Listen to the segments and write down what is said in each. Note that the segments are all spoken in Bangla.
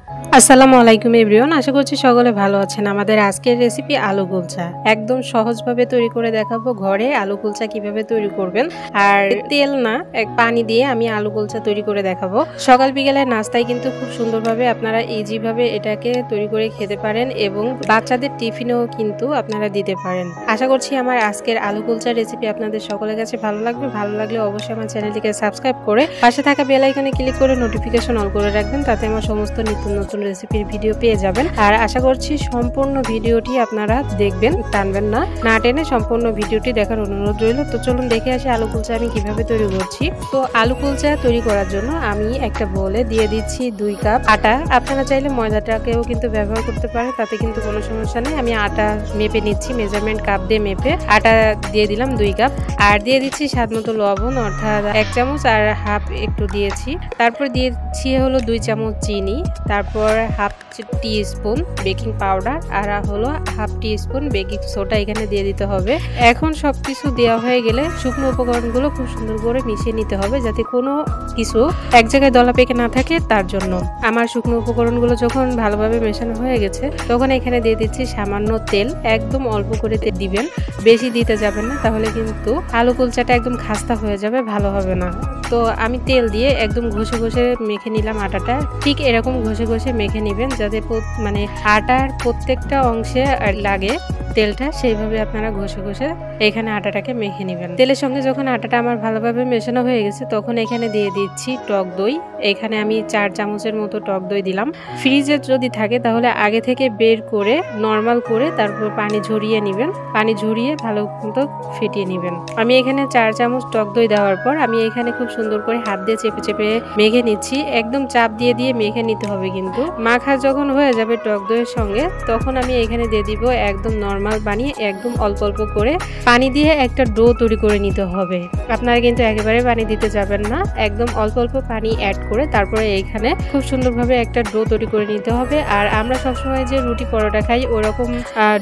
আসসালামু আলাইকুম এভরিওয়ান, আশা করছি সকলে ভালো আছেন। আমাদের আজকের রেসিপি আলু কুলচা। একদম সহজভাবে তৈরি করে দেখাবো ঘরে আলু কুলচা কিভাবে তৈরি করবেন। আর তেল না, পানি দিয়ে আমি আলু কুলচা তৈরি করে দেখাবো। সকাল বিকেলের নাস্তায় কিন্তু খুব সুন্দরভাবে আপনারা ইজিভাবে এটাকে তৈরি করে খেতে পারেন এবং বাচ্চাদের টিফিনেও কিন্তু আপনারা দিতে পারেন। আশা করছি আমার আজকের আলু কুলচার রেসিপি আপনাদের সকলের কাছে ভালো লাগবে। ভালো লাগলে অবশ্যই আমার চ্যানেলটিকে সাবস্ক্রাইব করে পাশে থাকা বেল আইকনে ক্লিক করে নোটিফিকেশন অন করে রাখবেন, তাতে আমার সমস্ত নিত্য নতুন রেসিপির ভিডিও পেয়ে যাবেন। আর আশা করছি সম্পূর্ণ ভিডিওটি আপনারা দেখবেন, টানবেন না, না টেনে সম্পূর্ণ ভিডিওটি দেখার অনুরোধ রইল। তো চলুন দেখে আসি আলু কুলচা আমি কিভাবে তৈরি করছি। তো আলু কুলচা তৈরি করার জন্য আমি একটা বোলে দিয়ে দিচ্ছি 2 কাপ আটা। আপনারা চাইলে ময়দাটাকেও কিন্তু ব্যবহার করতে পারেন, তাতে কিন্তু কোনো সমস্যা নেই। আমি আটা মেপে নিচ্ছি, মেজারমেন্ট কাপ দিয়ে মেপে আটা দিয়ে দিলাম 2 কাপ। আর দিয়ে দিচ্ছি স্বাদ মতো লবণ, অর্থাৎ 1 চামচ আর হাফ একটু দিয়েছি। তারপর দিয়েছি হলো 2 চামচ চিনি, তারপর হাফ টি স্পুন বেকিং পাউডার আর হলো হাফ টি স্পুন বেকিং সোডা এখানে দিয়ে দিতে হবে। এখন সবকিছু দেওয়া হয়ে গেলে শুকনো উপকরণগুলো খুব সুন্দর করে মিশিয়ে নিতে হবে, যাতে কোনো কিছু এক জায়গায় দলা পেকে না থাকে। তার জন্য আমার শুকনো উপকরণগুলো যখন ভালোভাবে মেশানো হয়ে গেছে, তখন এখানে দিয়ে দিচ্ছি সামান্য তেল। একদম অল্প করে দিবেন, বেশি দিতে যাবেন না, তাহলে কিন্তু আলু কুলচাটা একদম খাস্তা হয়ে যাবে, ভালো হবে না। তো আমি তেল দিয়ে একদম ঘষে ঘষে মেখে নিলাম আটাটা। ঠিক এরকম ঘষে ঘষে মেখে নেবেন, যাতে মানে আটার প্রত্যেকটা অংশে লাগে তেলটা, সেইভাবে আপনারা ঘষে ঘষে এখানে আটাটাকে মেখে নেবেন। তেলের সঙ্গে যখন আটাটা আমার ভালোভাবে মেশানো হয়ে গেছে, তখন এখানে দিয়ে দিচ্ছি টক দই। এখানে আমি 4 চামচের মতো টক দই দিলাম। ফ্রিজে যদি থাকে তাহলে আগে থেকে বের করে নর্মাল করে তারপর পানি ঝরিয়ে নেবেন, পানি ঝরিয়ে ভালো মতো ফেটিয়ে নেবেন। আমি এখানে 4 চামচ টক দই দেওয়ার পর আমি এখানে খুব সুন্দর করে হাত দিয়ে চেপে চেপে মেখে নিচ্ছি। একদম চাপ দিয়ে দিয়ে মেখে নিতে হবে, কিন্তু মাখা যখন হয়ে যাবে টক দইয়ের সঙ্গে, তখন আমি এখানে দিয়ে দিব একদম নর্মাল বানিয়ে একদম অল্প অল্প করে পানি দিয়ে একটা ডো তৈরি করে নিতে হবে। আপনারা কিন্তু একেবারে পানি দিতে যাবেন না, একদম অল্প অল্প পানি অ্যাড করে তারপরে এখানে খুব সুন্দরভাবে একটা ডো তৈরি করে নিতে হবে। আর আমরা সবসময় যে রুটি পরোটা খাই ওরকম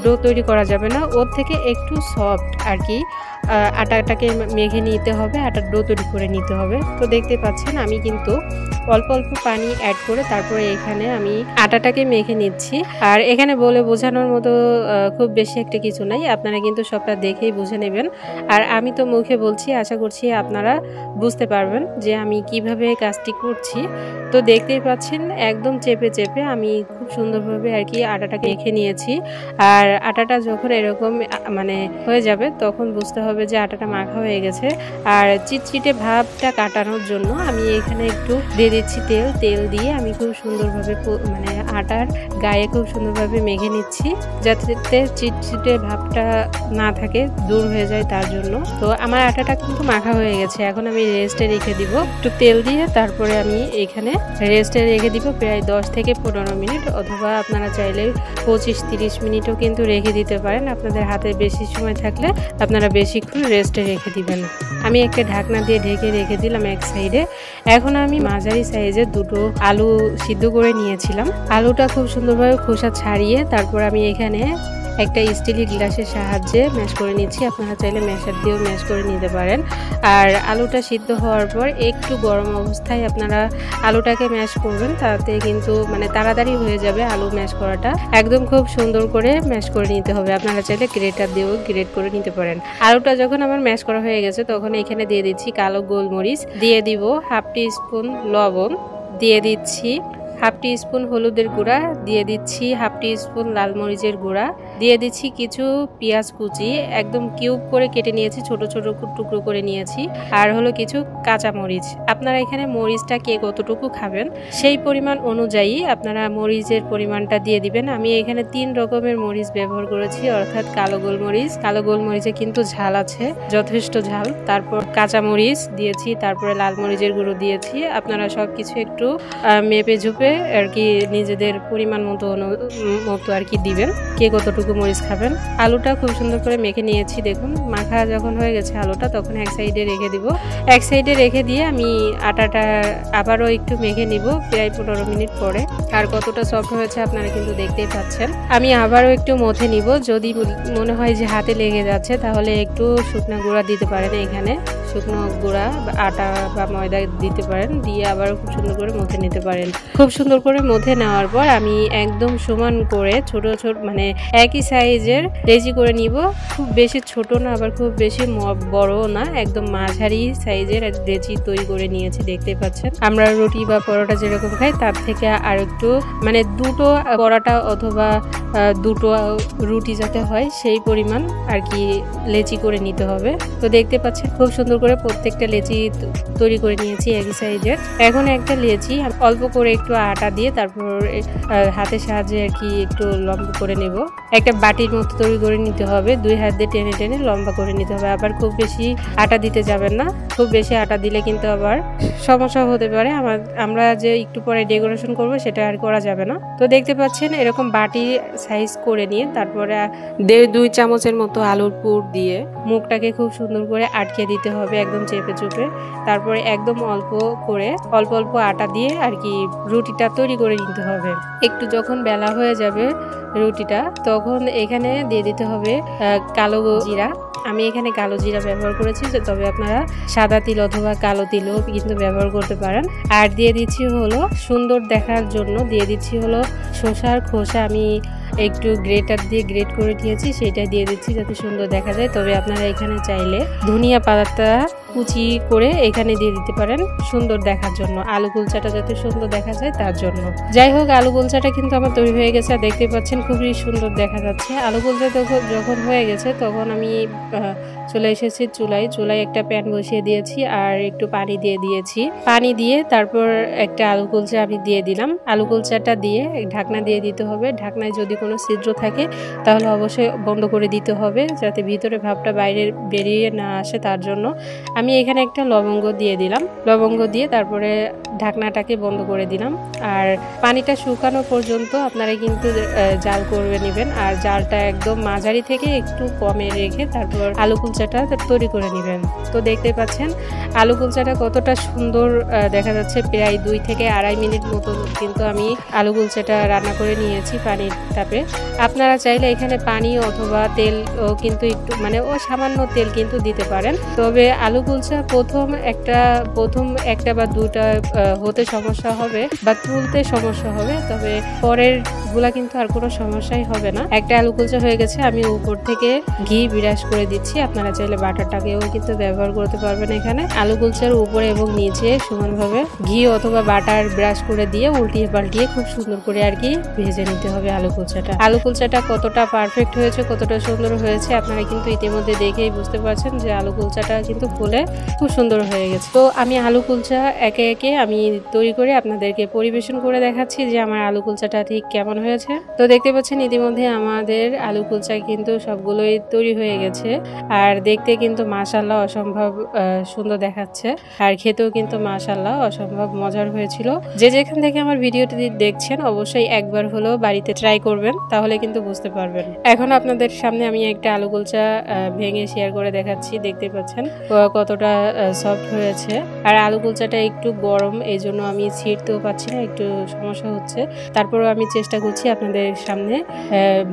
ডো তৈরি করা যাবে না, ওর থেকে একটু সফট আর কি আটাটাকে মেখে নিতে হবে, আটার ডো তৈরি করে নিতে হবে। তো দেখতে পাচ্ছেন আমি কিন্তু অল্প অল্প পানি অ্যাড করে তারপরে এখানে আমি আটাটাকে মেখে নিচ্ছি। আর এখানে বলে বোঝানোর মতো খুব বেশি একটা কিছু নাই, আপনারা কিন্তু সবটা দেখেই বুঝে নেবেন। আর আমি তো মুখে বলছি, আশা করছি আপনারা বুঝতে পারবেন যে আমি কিভাবে কাজটি করছি। তো দেখতেই পাচ্ছেন একদম চেপে চেপে আমি খুব সুন্দরভাবে আর কি আটাটাকে মেখে নিয়েছি। আর আটাটা যখন এরকম মানে হয়ে যাবে, তখন বুঝতে হবে যে আটাটা মাখা হয়ে গেছে। আর চিটচিটে ভাবটা কাটানোর জন্য আমি এখানে একটু দিয়ে দিচ্ছি তেল। তেল দিয়ে আমি খুব সুন্দরভাবে মানে আটার গায়ে খুব সুন্দরভাবে মেখে নিচ্ছি, যাতে চিটচিটে ভাবটা না থাকে, দূর হয়ে যায় তার জন্য। তো আমার আটাটা কিন্তু মাখা হয়ে গেছে, এখন আমি রেস্টে রেখে দিব একটু তেল দিয়ে। তারপরে আমি এখানে রেস্টে রেখে দিব প্রায় 10 থেকে 15 মিনিট, অথবা আপনারা চাইলে 25-30 মিনিটও কিন্তু রেখে দিতে পারেন। আপনাদের হাতে বেশি সময় থাকলে আপনারা বেশিক্ষণ রেস্টে রেখে দিবেন। আমি একটা ঢাকনা দিয়ে ঢেকে রেখে দিলাম এক সাইডে। এখন আমি মাঝারি সাইজের 2টো আলু সিদ্ধ করে নিয়েছিলাম। আলুটা খুব সুন্দরভাবে খোসা ছাড়িয়ে তারপর আমি এখানে একটা স্টিলের গ্লাসের সাহায্যে ম্যাশ করে নিচ্ছি। আপনারা চাইলে ম্যাশার দিয়েও ম্যাশ করে নিতে পারেন। আর আলুটা সিদ্ধ হওয়ার পর একটু গরম অবস্থায় আপনারা আলুটাকে ম্যাশ করবেন, তাতে কিন্তু মানে তাড়াতাড়ি হয়ে যাবে আলু ম্যাশ করাটা। একদম খুব সুন্দর করে ম্যাশ করে নিতে হবে। আপনারা চাইলে গ্রেটার দিয়েও গ্রেট করে নিতে পারেন। আলুটা যখন আমার ম্যাশ করা হয়ে গেছে, তখন এখানে দিয়ে দিচ্ছি কালো গোলমরিচ, দিয়ে দিব হাফ টি স্পুন লবণ, দিয়ে দিচ্ছি হাফ টি স্পুন হলুদের গুঁড়া, দিয়ে দিচ্ছি হাফ টি স্পুন লাল মরিচের গুঁড়া, দিয়ে দিচ্ছি কিছু পেঁয়াজ কুচি একদম কিউব করে কেটে নিয়েছি, ছোট ছোট টুকরো করে নিয়েছি, আর হলো কিছু কাঁচা মরিচ। আপনারা এখানে মরিচটা কে কতটুকু খাবেন সেই পরিমাণ অনুযায়ী আপনারা মরিচের পরিমাণটা দিয়ে দিবেন। আমি এখানে 3 রকমের মরিচ ব্যবহার করেছি, অর্থাৎ কালো গোলমরিচ, কালো গোলমরিচে কিন্তু ঝাল আছে, যথেষ্ট ঝাল। তারপর কাঁচা মরিচ দিয়েছি, তারপরে লাল মরিচের গুঁড়ো দিয়েছি। আপনারা সবকিছু একটু মেপে ঝুপে আর কি নিজেদের পরিমাণ মতো আর কি দিবেন, কে কতটুকু মরিচ খাবেন। আলুটা খুব সুন্দর করে মেখে নিয়েছি। দেখুন মাখা যখন হয়ে গেছে আলুটা, তখন এক সাইডে রেখে দিব। এক সাইডে রেখে দিয়ে আমি আটাটা আবারও একটু মেখে নিব প্রায় 15 মিনিট পরে। আর কতটা সফট হয়েছে আপনারা কিন্তু দেখতেই পাচ্ছেন। আমি আবারও একটু মথে নিব। যদি মনে হয় যে হাতে লেগে যাচ্ছে, তাহলে একটু শুকনা গুঁড়া দিতে পারেন এখানে, শুকনো গুঁড়া আটা বা ময়দা দিতে পারেন, দিয়ে আবার খুব সুন্দর করে মথে নিতে পারেন। খুব সুন্দর করে মথে নেওয়ার পর আমি একদম সমান করে ছোট ছোট মানে একই সাইজের লেচি করে নিব। খুব বেশি ছোট না আবার খুব বেশি বড় না, একদম মাঝারি সাইজের লেচি তৈরি করে নিয়েছি। দেখতে পাচ্ছেন আমরা রুটি বা পরোটা যেরকম খাই তার থেকে আর একটু মানে দুটো পরোটা অথবা দুটো রুটি যাতে হয় সেই পরিমাণ আর কি লেচি করে নিতে হবে। তো দেখতে পাচ্ছেন খুব সুন্দর করে প্রত্যেকটা লেচি তৈরি করে নিয়েছি একই সাইজের। এখন একটা লেচি অল্প করে একটু আটা দিয়ে তারপর হাতের সাহায্যে আর কি একটু লম্বা করে নেব। একটা বাটির মতো তৈরি করে নিতে হবে, 2 হাত দিয়ে টেনে টেনে লম্বা করে নিতে হবে। আবার খুব বেশি আটা দিতে যাবেন না, খুব বেশি আটা দিলে কিন্তু আবার সমস্যা হতে পারে। আমরা যে একটু পরে ডেকোরেশন করব সেটা আর করা যাবে না। তো দেখতে পাচ্ছেন এরকম বাটি সাইজ করে নিয়ে তারপরে 1.5-2 চামচের মতো আলুর পুর দিয়ে মুখটাকে খুব সুন্দর করে আটকে দিতে হবে একদম চেপে চুপে। তারপরে একদম অল্প করে অল্প অল্প আটা দিয়ে আর কি রুটিটা তৈরি করে নিতে হবে। একটু যখন বেলা হয়ে যাবে রুটিটা তখন এখানে দিয়ে দিতে হবে কালো জিরা। আমি এখানে কালো জিরা ব্যবহার করেছি, তবে আপনারা সাদা তিল অথবা কালো তিলও কিন্তু ব্যবহার করতে পারেন। আর দিয়ে দিচ্ছি হলো সুন্দর দেখার জন্য দিয়ে দিচ্ছি হলো শসার খোসা। আমি একটু গ্রেটার দিয়ে গ্রেট করে নিয়েছি, সেটা দিয়ে দিচ্ছি যাতে সুন্দর দেখা যায়। তবে আপনারা এখানে চাইলে ধনিয়া পাতা কুচি করে এখানে দিয়ে দিতে পারেন সুন্দর দেখার জন্য, আলু কুলচাটা যাতে সুন্দর দেখা যায় তার জন্য। যাই হোক, আলু কুলচাটা কিন্তু আমার তৈরি হয়ে গেছে, দেখতে পাচ্ছেন খুবই সুন্দর দেখা যাচ্ছে। আলু কুলচা যখন হয়ে গেছে তখন আমি চলে এসেছি চুলায় একটা প্যান বসিয়ে দিয়েছি আর একটু পানি দিয়ে দিয়েছি। পানি দিয়ে তারপর একটা আলু কুলচা আমি দিয়ে দিলাম। আলু কুলচাটা দিয়ে ঢাকনা দিয়ে দিতে হবে। ঢাকনায় যদি কোনো ছিদ্র থাকে তাহলে অবশ্যই বন্ধ করে দিতে হবে যাতে ভিতরে ভাবটা বাইরে বেরিয়ে না আসে, তার জন্য। আমি এখানে একটা লবঙ্গ দিয়ে দিলাম, লবঙ্গ দিয়ে তারপরে ঢাকনাটাকে বন্ধ করে দিলাম। আর পানিটা শুকানো পর্যন্ত আপনারা কিন্তু জাল করে নেবেন, আর জালটা একদম মাঝারি থেকে একটু কমে রেখে তারপর আলু কুলচাটা তৈরি করে নেবেন। তো দেখতে পাচ্ছেন আলু কুলচাটা কতটা সুন্দর দেখা যাচ্ছে। প্রায় 2 থেকে আড়াই মিনিট মতো কিন্তু আমি আলু কুলচাটা রান্না করে নিয়েছি পানির তাপে। আপনারা চাইলে এখানে পানি অথবা তেল কিন্তু একটু মানে সামান্য তেল কিন্তু দিতে পারেন। তবে আলু কুলচা প্রথম একটা বা দুটা হতে সমস্যা হবে বা তুলতে সমস্যা হবে, তবে পরের গুলা কিন্তু আর কোনো সমস্যাই হবে না। একটা আলু কুলচা হয়ে গেছে, আমি উপর থেকে ঘি বিরাজ করে দিচ্ছি। আপনারা চাইলে বাটারটাকেও কিন্তু ব্যবহার করতে পারবেন। এখানে আলু কুলচার উপরে এবং নিচে সমানভাবে ঘি অথবা বাটার ব্রাশ করে দিয়ে উল্টিয়ে পাল্টিয়ে খুব সুন্দর করে আর কি ভেজে নিতে হবে আলু কুলচাটা। আলু কুলচাটা কতটা পারফেক্ট হয়েছে, কতটা সুন্দর হয়েছে আপনারা কিন্তু ইতিমধ্যে দেখেই বুঝতে পারছেন যে আলু কুলচাটা কিন্তু ফুলে খুব সুন্দর হয়ে গেছে। তো আমি আলু কুলচা একে একে আমি তৈরি করে আপনাদেরকে পরিবেশন করে দেখাচ্ছি যে আমার আলু কুলচাটা ঠিক কেমন হয়েছে। তো দেখতে পাচ্ছেন ইতিমধ্যে আমাদের আলু কুলচা কিন্তু সবগুলোই তৈরি হয়ে গেছে, আর দেখতে কিন্তু মাশাআল্লাহ অসম্ভব সুন্দর দেখাচ্ছে, আর খেতেও কিন্তু মাশাআল্লাহ অসম্ভব মজার হয়েছিল। যে যেখান থেকে আমার ভিডিওটি দেখছেন অবশ্যই একবার হলেও বাড়িতে ট্রাই করবেন, তাহলে কিন্তু বুঝতে পারবেন। এখন আপনাদের সামনে আমি একটা আলু কুলচা ভেঙে শেয়ার করে দেখাচ্ছি। দেখতে পাচ্ছেন কতটা সফট হয়েছে, আর আলু কুলচাটা একটু গরম, এই জন্য আমি ছিঁড়তেও পাচ্ছি না, একটু সমস্যা হচ্ছে। তারপরেও আমি চেষ্টা করছি আপনাদের সামনে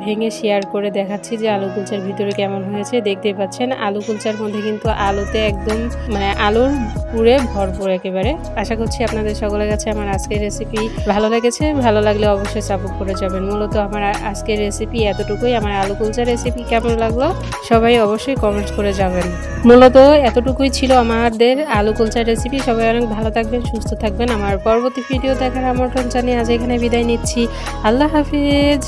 ভেঙে শেয়ার করে দেখাচ্ছি যে আলু কুলচার ভিতরে কেমন হয়েছে। দেখতে পাচ্ছেন আলু কুলচার মধ্যে কিন্তু আলুতে একদম মানে আলুর পুরে ভরপুর একেবারে। আশা করছি আপনাদের সকলের কাছে আমার আজকের রেসিপি ভালো লেগেছে। ভালো লাগলে অবশ্যই সাপোর্ট করে যাবেন। মূলত আমার আজকের রেসিপি এতটুকুই। আমার আলু কুলচার রেসিপি কেমন লাগলো সবাই অবশ্যই কমেন্টস করে যাবেন। মূলত এতটুকুই ছিল আমাদের আলু কুলচার রেসিপি। সবাই অনেক ভালো থাকবেন, সুস্থ থাকবেন। আমার পরবর্তী ভিডিও দেখার আমন্ত্রণ জানিয়ে আজ এখানে বিদায় নিচ্ছি। আল্লাহ হাফিজ।